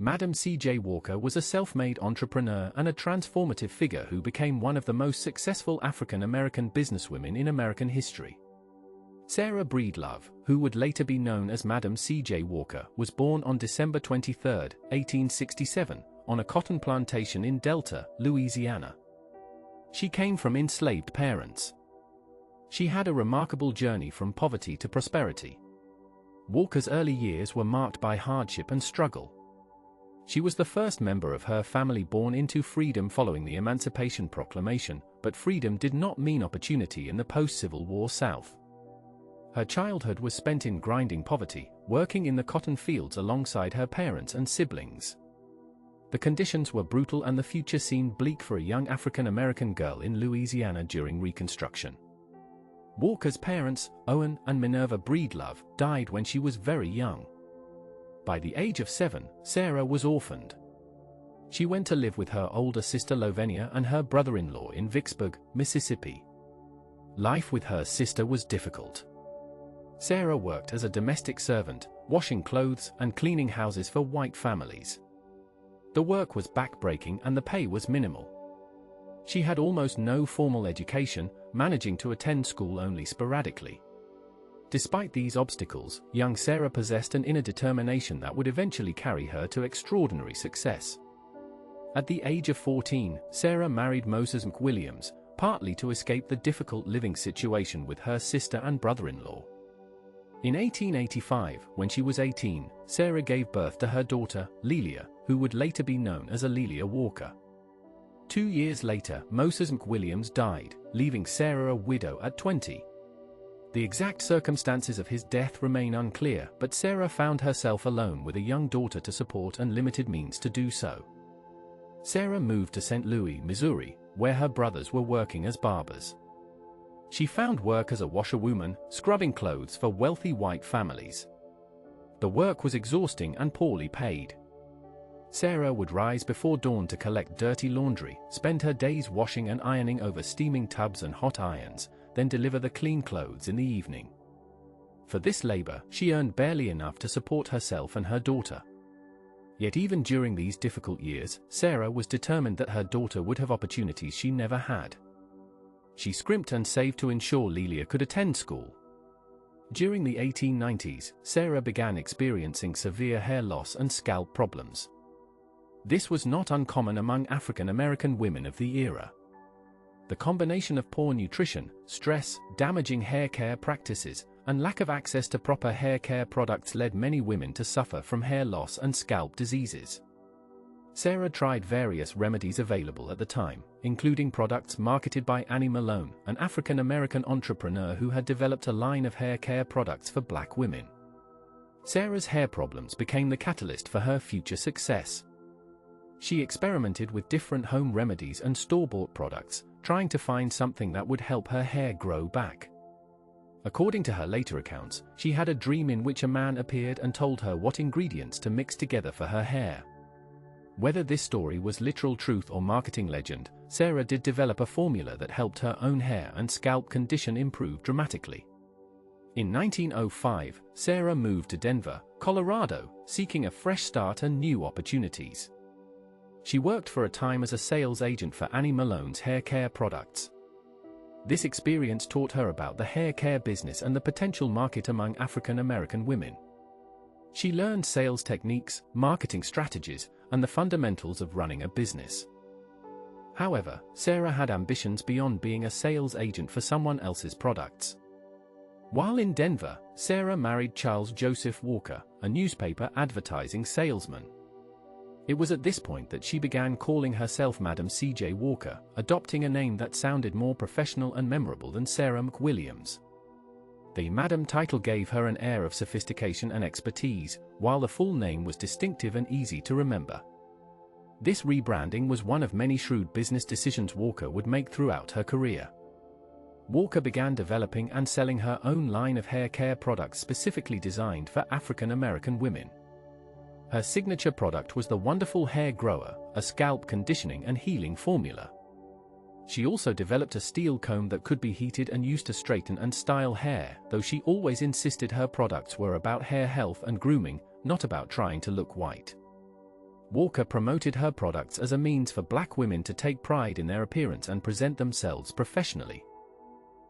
Madam C.J. Walker was a self-made entrepreneur and a transformative figure who became one of the most successful African-American businesswomen in American history. Sarah Breedlove, who would later be known as Madam C.J. Walker, was born on December 23, 1867, on a cotton plantation in Delta, Louisiana. She came from enslaved parents. She had a remarkable journey from poverty to prosperity. Walker's early years were marked by hardship and struggle. She was the first member of her family born into freedom following the Emancipation Proclamation, but freedom did not mean opportunity in the post-Civil War South. Her childhood was spent in grinding poverty, working in the cotton fields alongside her parents and siblings. The conditions were brutal and the future seemed bleak for a young African-American girl in Louisiana during Reconstruction. Walker's parents, Owen and Minerva Breedlove, died when she was very young. By the age of 7, Sarah was orphaned. She went to live with her older sister Lovenia and her brother-in-law in Vicksburg, Mississippi. Life with her sister was difficult. Sarah worked as a domestic servant, washing clothes and cleaning houses for white families. The work was backbreaking and the pay was minimal. She had almost no formal education, managing to attend school only sporadically. Despite these obstacles, young Sarah possessed an inner determination that would eventually carry her to extraordinary success. At the age of 14, Sarah married Moses McWilliams, partly to escape the difficult living situation with her sister and brother-in-law. In 1885, when she was 18, Sarah gave birth to her daughter, Lelia, who would later be known as Alelia Walker. 2 years later, Moses McWilliams died, leaving Sarah a widow at 20. The exact circumstances of his death remain unclear, but Sarah found herself alone with a young daughter to support and limited means to do so. Sarah moved to St. Louis, Missouri, where her brothers were working as barbers. She found work as a washerwoman, scrubbing clothes for wealthy white families. The work was exhausting and poorly paid. Sarah would rise before dawn to collect dirty laundry, spend her days washing and ironing over steaming tubs and hot irons, then deliver the clean clothes in the evening. For this labor, she earned barely enough to support herself and her daughter. Yet even during these difficult years, Sarah was determined that her daughter would have opportunities she never had. She scrimped and saved to ensure Lelia could attend school. During the 1890s, Sarah began experiencing severe hair loss and scalp problems. This was not uncommon among African American women of the era. The combination of poor nutrition, stress, damaging hair care practices, and lack of access to proper hair care products led many women to suffer from hair loss and scalp diseases. Sarah tried various remedies available at the time, including products marketed by Annie Malone, an African American entrepreneur who had developed a line of hair care products for black women. Sarah's hair problems became the catalyst for her future success. She experimented with different home remedies and store-bought products, trying to find something that would help her hair grow back. According to her later accounts, she had a dream in which a man appeared and told her what ingredients to mix together for her hair. Whether this story was literal truth or marketing legend, Sarah did develop a formula that helped her own hair and scalp condition improve dramatically. In 1905, Sarah moved to Denver, Colorado, seeking a fresh start and new opportunities. She worked for a time as a sales agent for Annie Malone's hair care products. This experience taught her about the hair care business and the potential market among African American women. She learned sales techniques, marketing strategies, and the fundamentals of running a business. However, Sarah had ambitions beyond being a sales agent for someone else's products. While in Denver, Sarah married Charles Joseph Walker, a newspaper advertising salesman. It was at this point that she began calling herself Madam C.J. Walker, adopting a name that sounded more professional and memorable than Sarah McWilliams. The Madam title gave her an air of sophistication and expertise, while the full name was distinctive and easy to remember. This rebranding was one of many shrewd business decisions Walker would make throughout her career. Walker began developing and selling her own line of hair care products specifically designed for African American women. Her signature product was the Wonderful Hair Grower, a scalp conditioning and healing formula. She also developed a steel comb that could be heated and used to straighten and style hair, though she always insisted her products were about hair health and grooming, not about trying to look white. Walker promoted her products as a means for black women to take pride in their appearance and present themselves professionally.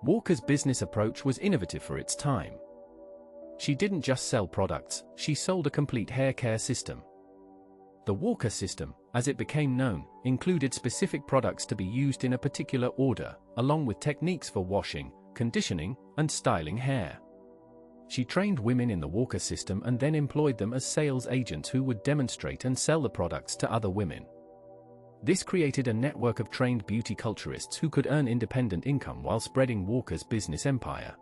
Walker's business approach was innovative for its time. She didn't just sell products, she sold a complete hair care system. The Walker system, as it became known, included specific products to be used in a particular order, along with techniques for washing, conditioning, and styling hair. She trained women in the Walker system and then employed them as sales agents who would demonstrate and sell the products to other women. This created a network of trained beauty culturists who could earn independent income while spreading Walker's business empire.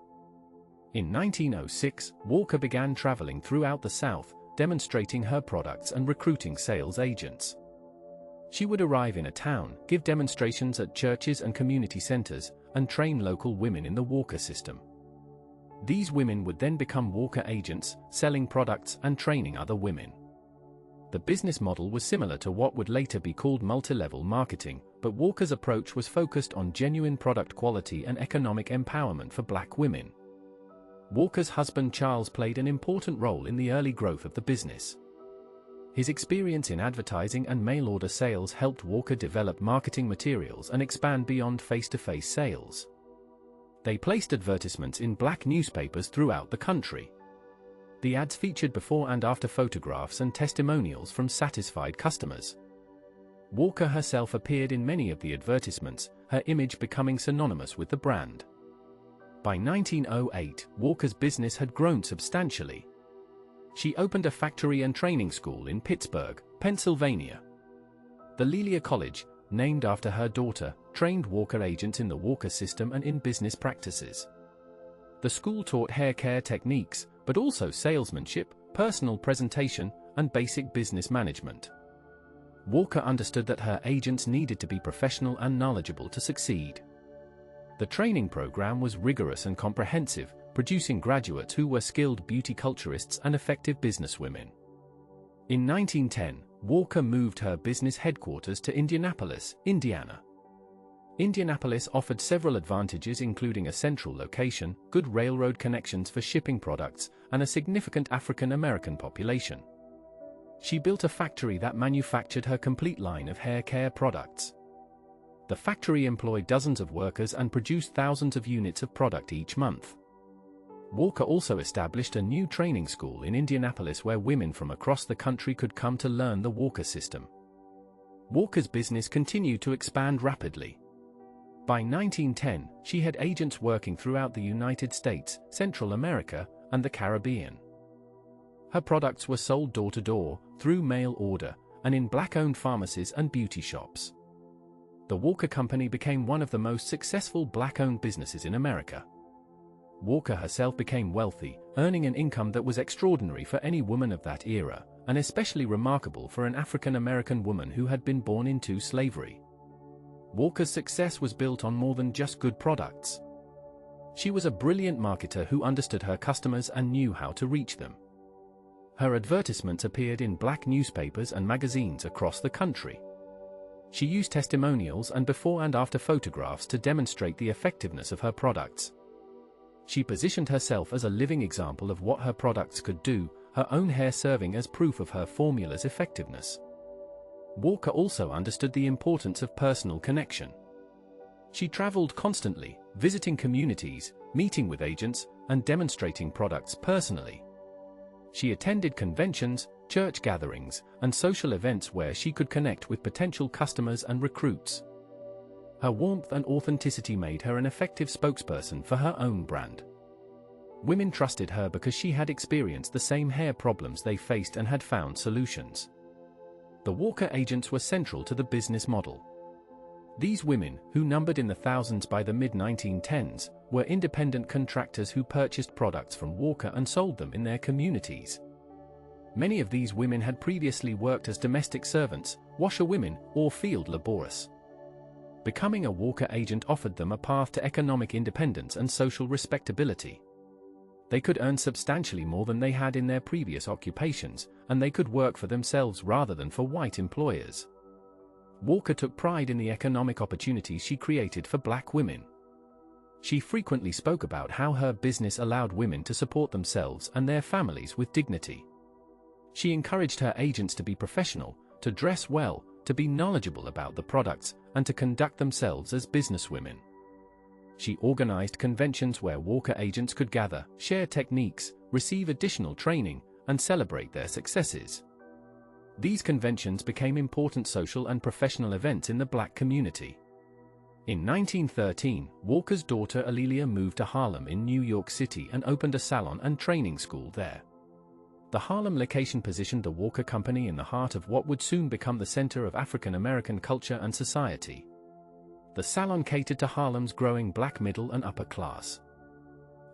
In 1906, Walker began traveling throughout the South, demonstrating her products and recruiting sales agents. She would arrive in a town, give demonstrations at churches and community centers, and train local women in the Walker system. These women would then become Walker agents, selling products and training other women. The business model was similar to what would later be called multi-level marketing, but Walker's approach was focused on genuine product quality and economic empowerment for black women. Walker's husband Charles played an important role in the early growth of the business. His experience in advertising and mail-order sales helped Walker develop marketing materials and expand beyond face-to-face sales. They placed advertisements in black newspapers throughout the country. The ads featured before and after photographs and testimonials from satisfied customers. Walker herself appeared in many of the advertisements, her image becoming synonymous with the brand. By 1908, Walker's business had grown substantially. She opened a factory and training school in Pittsburgh, Pennsylvania. The Lelia College, named after her daughter, trained Walker agents in the Walker system and in business practices. The school taught hair care techniques, but also salesmanship, personal presentation, and basic business management. Walker understood that her agents needed to be professional and knowledgeable to succeed. The training program was rigorous and comprehensive, producing graduates who were skilled beauty culturists and effective businesswomen. In 1910, Walker moved her business headquarters to Indianapolis, Indiana. Indianapolis offered several advantages including a central location, good railroad connections for shipping products, and a significant African American population. She built a factory that manufactured her complete line of hair care products. The factory employed dozens of workers and produced thousands of units of product each month. Walker also established a new training school in Indianapolis where women from across the country could come to learn the Walker system. Walker's business continued to expand rapidly. By 1910, she had agents working throughout the United States, Central America, and the Caribbean. Her products were sold door-to-door, through mail order, and in black-owned pharmacies and beauty shops. The Walker Company became one of the most successful black-owned businesses in America. Walker herself became wealthy, earning an income that was extraordinary for any woman of that era, and especially remarkable for an African American woman who had been born into slavery. Walker's success was built on more than just good products. She was a brilliant marketer who understood her customers and knew how to reach them. Her advertisements appeared in black newspapers and magazines across the country. She used testimonials and before and after photographs to demonstrate the effectiveness of her products. She positioned herself as a living example of what her products could do, her own hair serving as proof of her formula's effectiveness. Walker also understood the importance of personal connection. She traveled constantly, visiting communities, meeting with agents, and demonstrating products personally. She attended conventions, church gatherings, and social events where she could connect with potential customers and recruits. Her warmth and authenticity made her an effective spokesperson for her own brand. Women trusted her because she had experienced the same hair problems they faced and had found solutions. The Walker agents were central to the business model. These women, who numbered in the thousands by the mid-1910s, were independent contractors who purchased products from Walker and sold them in their communities. Many of these women had previously worked as domestic servants, washerwomen, or field laborers. Becoming a Walker agent offered them a path to economic independence and social respectability. They could earn substantially more than they had in their previous occupations, and they could work for themselves rather than for white employers. Walker took pride in the economic opportunities she created for black women. She frequently spoke about how her business allowed women to support themselves and their families with dignity. She encouraged her agents to be professional, to dress well, to be knowledgeable about the products, and to conduct themselves as businesswomen. She organized conventions where Walker agents could gather, share techniques, receive additional training, and celebrate their successes. These conventions became important social and professional events in the Black community. In 1913, Walker's daughter Alelia moved to Harlem in New York City and opened a salon and training school there. The Harlem location positioned the Walker Company in the heart of what would soon become the center of African American culture and society. The salon catered to Harlem's growing Black middle and upper class.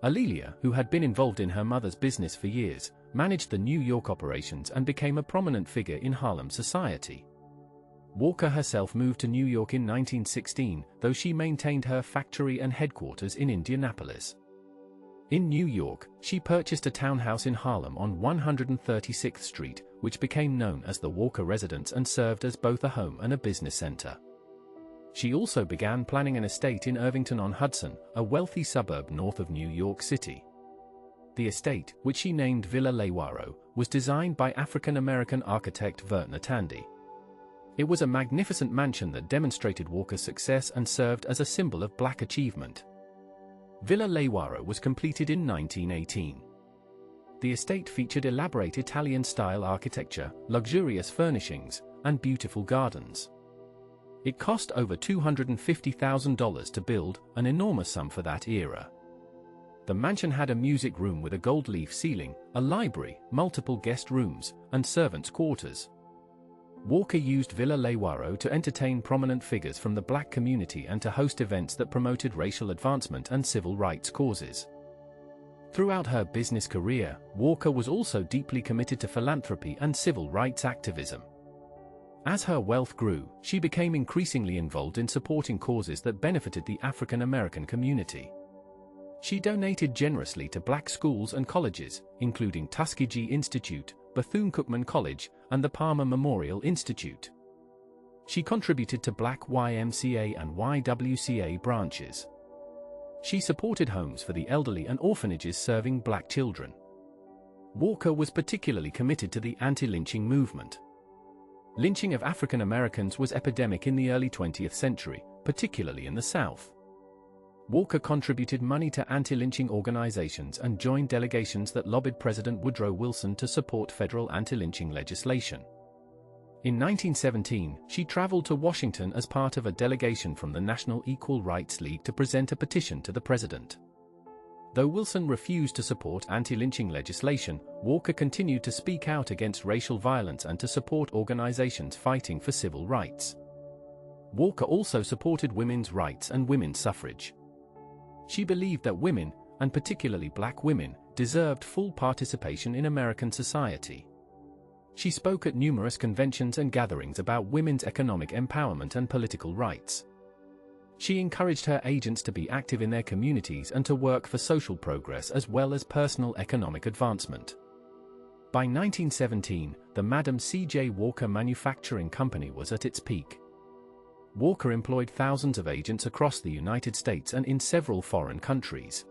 Alelia, who had been involved in her mother's business for years, managed the New York operations and became a prominent figure in Harlem society. Walker herself moved to New York in 1916, though she maintained her factory and headquarters in Indianapolis. In New York, she purchased a townhouse in Harlem on 136th Street, which became known as the Walker Residence and served as both a home and a business center. She also began planning an estate in Irvington-on-Hudson, a wealthy suburb north of New York City. The estate, which she named Villa Lewaro, was designed by African-American architect Vertner Tandy. It was a magnificent mansion that demonstrated Walker's success and served as a symbol of Black achievement. Villa Lewaro was completed in 1918. The estate featured elaborate Italian-style architecture, luxurious furnishings, and beautiful gardens. It cost over $250,000 to build, an enormous sum for that era. The mansion had a music room with a gold-leaf ceiling, a library, multiple guest rooms, and servants' quarters. Walker used Villa Lewaro to entertain prominent figures from the Black community and to host events that promoted racial advancement and civil rights causes. Throughout her business career, Walker was also deeply committed to philanthropy and civil rights activism. As her wealth grew, she became increasingly involved in supporting causes that benefited the African American community. She donated generously to Black schools and colleges, including Tuskegee Institute, Bethune-Cookman College, and the Palmer Memorial Institute. She contributed to Black YMCA and YWCA branches. She supported homes for the elderly and orphanages serving Black children. Walker was particularly committed to the anti-lynching movement. Lynching of African Americans was epidemic in the early 20th century, particularly in the South. Walker contributed money to anti-lynching organizations and joined delegations that lobbied President Woodrow Wilson to support federal anti-lynching legislation. In 1917, she traveled to Washington as part of a delegation from the National Equal Rights League to present a petition to the president. Though Wilson refused to support anti-lynching legislation, Walker continued to speak out against racial violence and to support organizations fighting for civil rights. Walker also supported women's rights and women's suffrage. She believed that women, and particularly Black women, deserved full participation in American society. She spoke at numerous conventions and gatherings about women's economic empowerment and political rights. She encouraged her agents to be active in their communities and to work for social progress as well as personal economic advancement. By 1917, the Madam C.J. Walker Manufacturing Company was at its peak. Walker employed thousands of agents across the United States and in several foreign countries.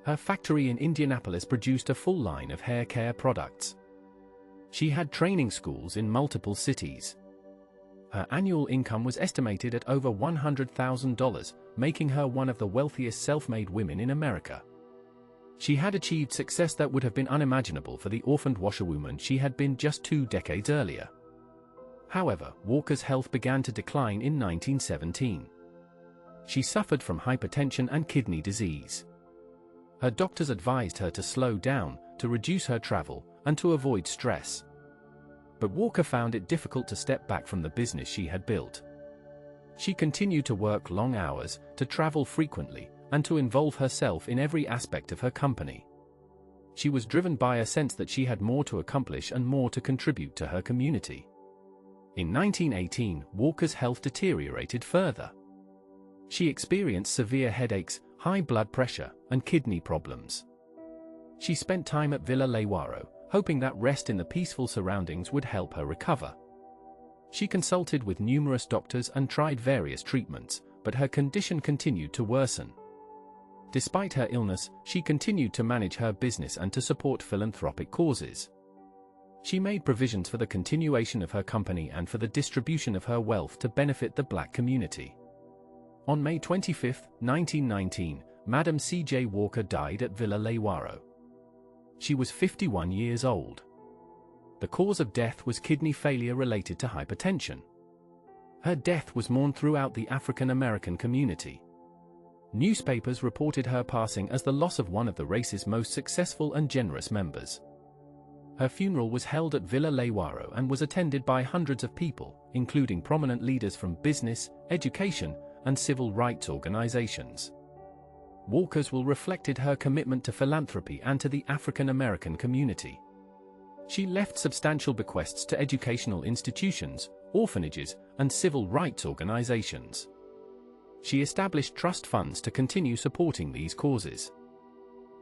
Her factory in Indianapolis produced a full line of hair care products. She had training schools in multiple cities. Her annual income was estimated at over $100,000, making her one of the wealthiest self-made women in America. She had achieved success that would have been unimaginable for the orphaned washerwoman she had been just 2 decades earlier. However, Walker's health began to decline in 1917. She suffered from hypertension and kidney disease. Her doctors advised her to slow down, to reduce her travel, and to avoid stress. But Walker found it difficult to step back from the business she had built. She continued to work long hours, to travel frequently, and to involve herself in every aspect of her company. She was driven by a sense that she had more to accomplish and more to contribute to her community. In 1918, Walker's health deteriorated further. She experienced severe headaches, high blood pressure, and kidney problems. She spent time at Villa Lewaro, hoping that rest in the peaceful surroundings would help her recover. She consulted with numerous doctors and tried various treatments, but her condition continued to worsen. Despite her illness, she continued to manage her business and to support philanthropic causes. She made provisions for the continuation of her company and for the distribution of her wealth to benefit the black community. On May 25, 1919, Madam C.J. Walker died at Villa Lewaro. She was 51 years old. The cause of death was kidney failure related to hypertension. Her death was mourned throughout the African American community. Newspapers reported her passing as the loss of one of the race's most successful and generous members. Her funeral was held at Villa Lewaro and was attended by hundreds of people, including prominent leaders from business, education, and civil rights organizations. Walker's will reflected her commitment to philanthropy and to the African American community. She left substantial bequests to educational institutions, orphanages, and civil rights organizations. She established trust funds to continue supporting these causes.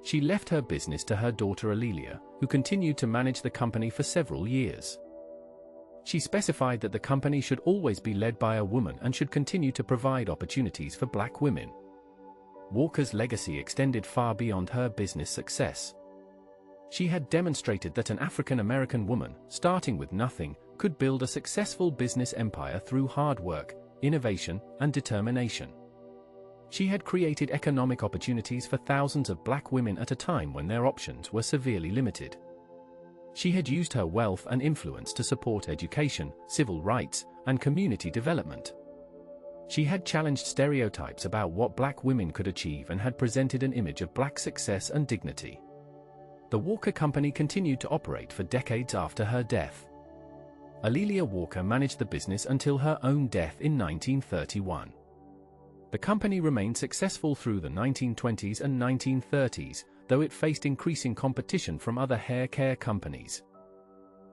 She left her business to her daughter Alelia, who continued to manage the company for several years. She specified that the company should always be led by a woman and should continue to provide opportunities for black women. Walker's legacy extended far beyond her business success. She had demonstrated that an African American woman, starting with nothing, could build a successful business empire through hard work, innovation, and determination. She had created economic opportunities for thousands of black women at a time when their options were severely limited. She had used her wealth and influence to support education, civil rights, and community development. She had challenged stereotypes about what black women could achieve and had presented an image of black success and dignity. The Walker Company continued to operate for decades after her death. Alelia Walker managed the business until her own death in 1931. The company remained successful through the 1920s and 1930s, though it faced increasing competition from other hair care companies.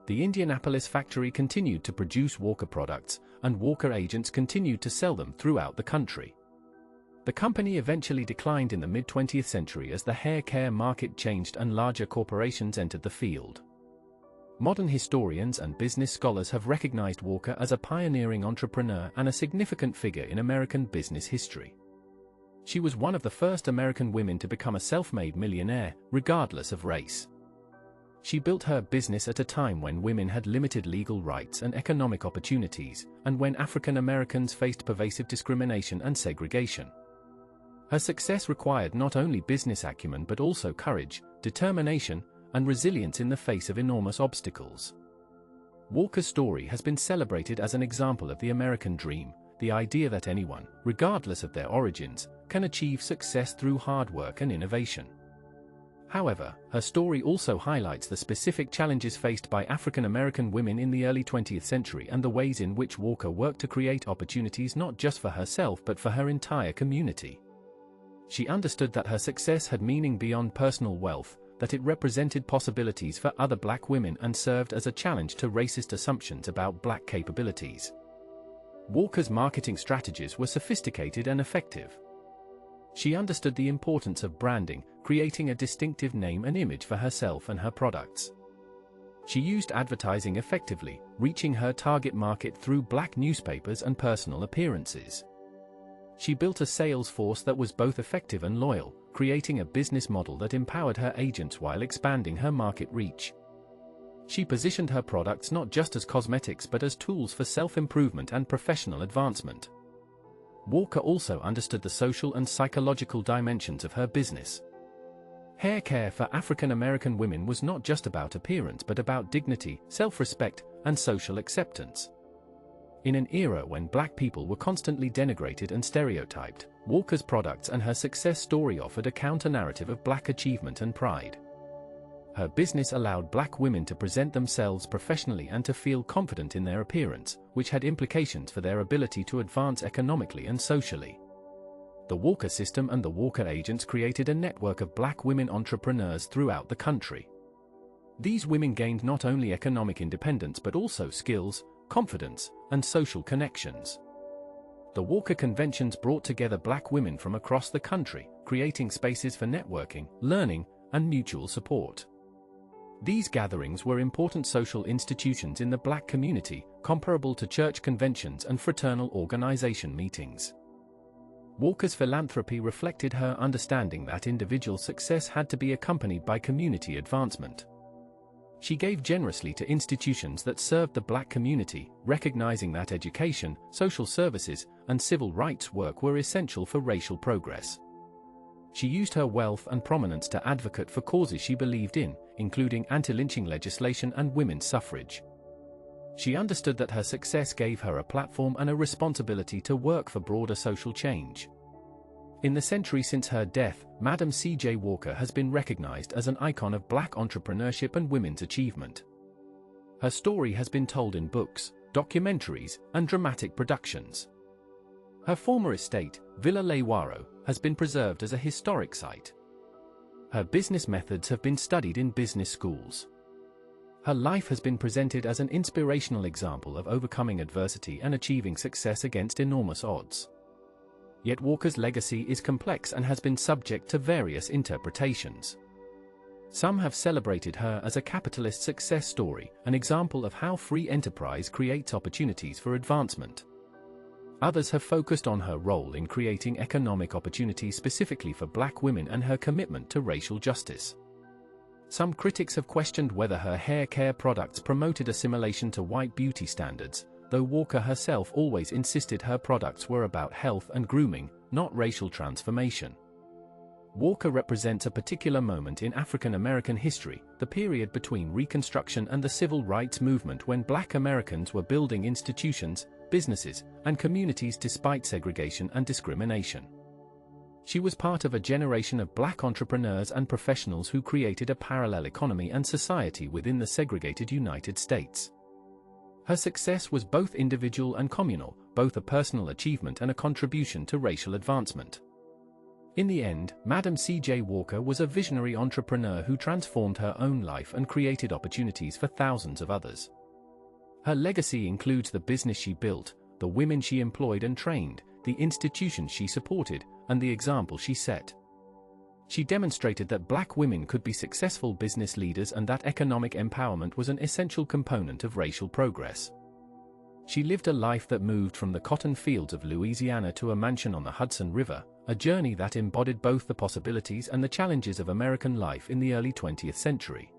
The Indianapolis factory continued to produce Walker products, and Walker agents continued to sell them throughout the country. The company eventually declined in the mid-20th century as the hair care market changed and larger corporations entered the field. Modern historians and business scholars have recognized Walker as a pioneering entrepreneur and a significant figure in American business history. She was one of the first American women to become a self-made millionaire, regardless of race. She built her business at a time when women had limited legal rights and economic opportunities, and when African Americans faced pervasive discrimination and segregation. Her success required not only business acumen but also courage, determination, and resilience in the face of enormous obstacles. Walker's story has been celebrated as an example of the American dream, the idea that anyone, regardless of their origins, can achieve success through hard work and innovation. However, her story also highlights the specific challenges faced by African American women in the early 20th century and the ways in which Walker worked to create opportunities not just for herself but for her entire community. She understood that her success had meaning beyond personal wealth, that it represented possibilities for other black women and served as a challenge to racist assumptions about black capabilities. Walker's marketing strategies were sophisticated and effective. She understood the importance of branding, creating a distinctive name and image for herself and her products. She used advertising effectively, reaching her target market through black newspapers and personal appearances. She built a sales force that was both effective and loyal, creating a business model that empowered her agents while expanding her market reach. She positioned her products not just as cosmetics but as tools for self-improvement and professional advancement. Walker also understood the social and psychological dimensions of her business. Hair care for African American women was not just about appearance but about dignity, self-respect, and social acceptance. In an era when black people were constantly denigrated and stereotyped, Walker's products and her success story offered a counter-narrative of black achievement and pride. Her business allowed black women to present themselves professionally and to feel confident in their appearance, which had implications for their ability to advance economically and socially. The Walker system and the Walker agents created a network of black women entrepreneurs throughout the country. These women gained not only economic independence but also skills, confidence, and social connections. The Walker Conventions brought together black women from across the country, creating spaces for networking, learning, and mutual support. These gatherings were important social institutions in the black community, comparable to church conventions and fraternal organization meetings. Walker's philanthropy reflected her understanding that individual success had to be accompanied by community advancement. She gave generously to institutions that served the black community, recognizing that education, social services, and civil rights work were essential for racial progress. She used her wealth and prominence to advocate for causes she believed in, including anti-lynching legislation and women's suffrage. She understood that her success gave her a platform and a responsibility to work for broader social change. In the century since her death, Madam C.J. Walker has been recognized as an icon of black entrepreneurship and women's achievement. Her story has been told in books, documentaries, and dramatic productions. Her former estate, Villa Lewaro, has been preserved as a historic site. Her business methods have been studied in business schools. Her life has been presented as an inspirational example of overcoming adversity and achieving success against enormous odds. Yet Walker's legacy is complex and has been subject to various interpretations. Some have celebrated her as a capitalist success story, an example of how free enterprise creates opportunities for advancement. Others have focused on her role in creating economic opportunities specifically for black women and her commitment to racial justice. Some critics have questioned whether her hair care products promoted assimilation to white beauty standards, though Walker herself always insisted her products were about health and grooming, not racial transformation. Walker represents a particular moment in African American history, the period between Reconstruction and the Civil Rights Movement when black Americans were building institutions, businesses, and communities despite segregation and discrimination. She was part of a generation of black entrepreneurs and professionals who created a parallel economy and society within the segregated United States. Her success was both individual and communal, both a personal achievement and a contribution to racial advancement. In the end, Madam C.J. Walker was a visionary entrepreneur who transformed her own life and created opportunities for thousands of others. Her legacy includes the business she built, the women she employed and trained, the institutions she supported, and the example she set. She demonstrated that black women could be successful business leaders and that economic empowerment was an essential component of racial progress. She lived a life that moved from the cotton fields of Louisiana to a mansion on the Hudson River, a journey that embodied both the possibilities and the challenges of American life in the early 20th century.